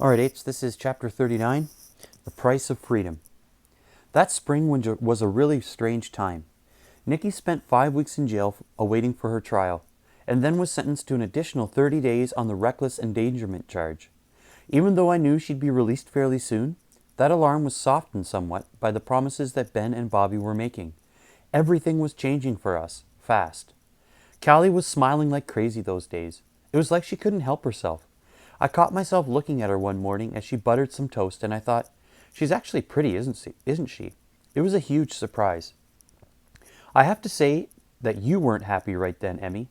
Alright, Apes, this is chapter 39, The Price of Freedom. That spring was a really strange time. Nikki spent 5 weeks in jail awaiting for her trial, and then was sentenced to an additional 30 days on the reckless endangerment charge. Even though I knew she'd be released fairly soon, that alarm was softened somewhat by the promises that Ben and Bobby were making. Everything was changing for us, fast. Callie was smiling like crazy those days. It was like she couldn't help herself. I caught myself looking at her one morning as she buttered some toast, and I thought, she's actually pretty, isn't she? It was a huge surprise. I have to say that you weren't happy right then, Emmy.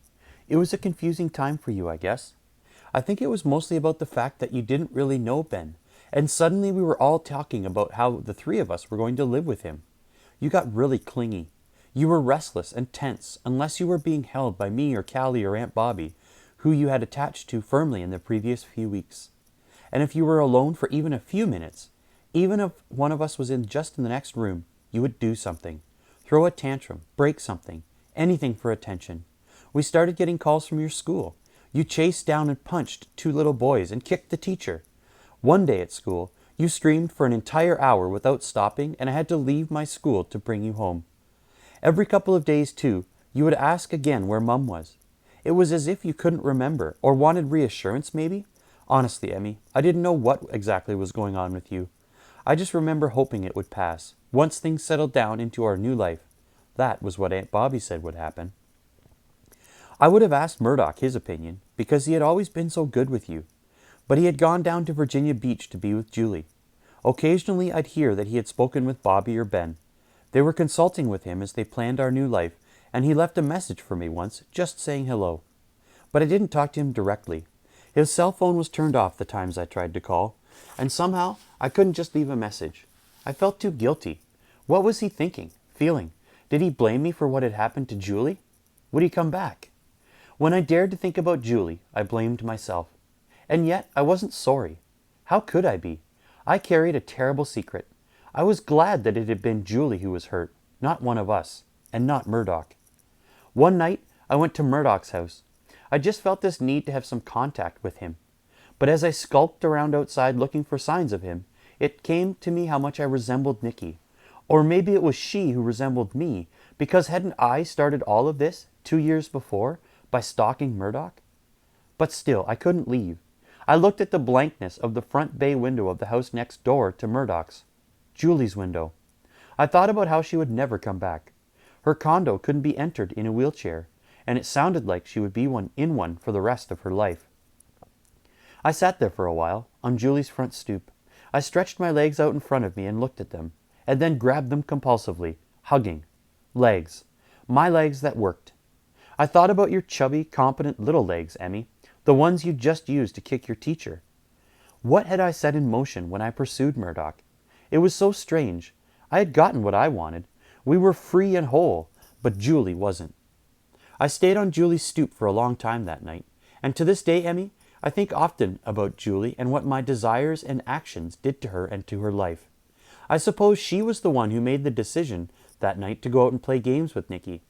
It was a confusing time for you, I guess. I think it was mostly about the fact that you didn't really know Ben, and suddenly we were all talking about how the three of us were going to live with him. You got really clingy. You were restless and tense unless you were being held by me or Callie or Aunt Bobby, who you had attached to firmly in the previous few weeks. And if you were alone for even a few minutes, even if one of us was just in the next room, you would do something. Throw a tantrum, break something, anything for attention. We started getting calls from your school. You chased down and punched 2 little boys and kicked the teacher. One day at school, you screamed for an entire hour without stopping, and I had to leave my school to bring you home. Every couple of days, too, you would ask again where Mum was. It was as if you couldn't remember, or wanted reassurance, maybe? Honestly, Emmy, I didn't know what exactly was going on with you. I just remember hoping it would pass, once things settled down into our new life. That was what Aunt Bobby said would happen. I would have asked Murdoch his opinion, because he had always been so good with you. But he had gone down to Virginia Beach to be with Julie. Occasionally I'd hear that he had spoken with Bobby or Ben. They were consulting with him as they planned our new life, and he left a message for me once, just saying hello. But I didn't talk to him directly. His cell phone was turned off the times I tried to call, and somehow I couldn't just leave a message. I felt too guilty. What was he thinking, feeling? Did he blame me for what had happened to Julie? Would he come back? When I dared to think about Julie, I blamed myself. And yet I wasn't sorry. How could I be? I carried a terrible secret. I was glad that it had been Julie who was hurt, not one of us, and not Murdoch. One night, I went to Murdoch's house. I just felt this need to have some contact with him. But as I skulked around outside looking for signs of him, it came to me how much I resembled Nikki. Or maybe it was she who resembled me, because hadn't I started all of this 2 years before by stalking Murdoch? But still, I couldn't leave. I looked at the blankness of the front bay window of the house next door to Murdoch's. Julie's window. I thought about how she would never come back. Her condo couldn't be entered in a wheelchair, and it sounded like she would be in one for the rest of her life. I sat there for a while, on Julie's front stoop. I stretched my legs out in front of me and looked at them, and then grabbed them compulsively, hugging. Legs. My legs that worked. I thought about your chubby, competent little legs, Emmy, the ones you just used to kick your teacher. What had I set in motion when I pursued Murdoch? It was so strange. I had gotten what I wanted. We were free and whole, but Julie wasn't. I stayed on Julie's stoop for a long time that night, and to this day, Emmy, I think often about Julie and what my desires and actions did to her and to her life. I suppose she was the one who made the decision that night to go out and play games with Nikki.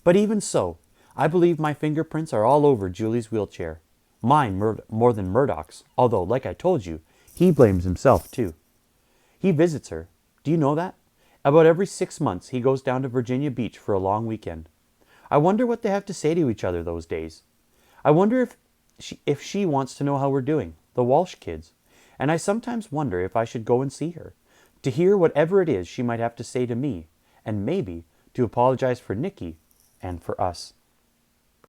But even so, I believe my fingerprints are all over Julie's wheelchair. Mine more than Murdoch's, although, like I told you, he blames himself too. He visits her. Do you know that? About every 6 months he goes down to Virginia Beach for a long weekend. I wonder what they have to say to each other those days. I wonder if she wants to know how we're doing, the Walsh kids. And I sometimes wonder if I should go and see her, to hear whatever it is she might have to say to me, and maybe to apologize for Nikki and for us.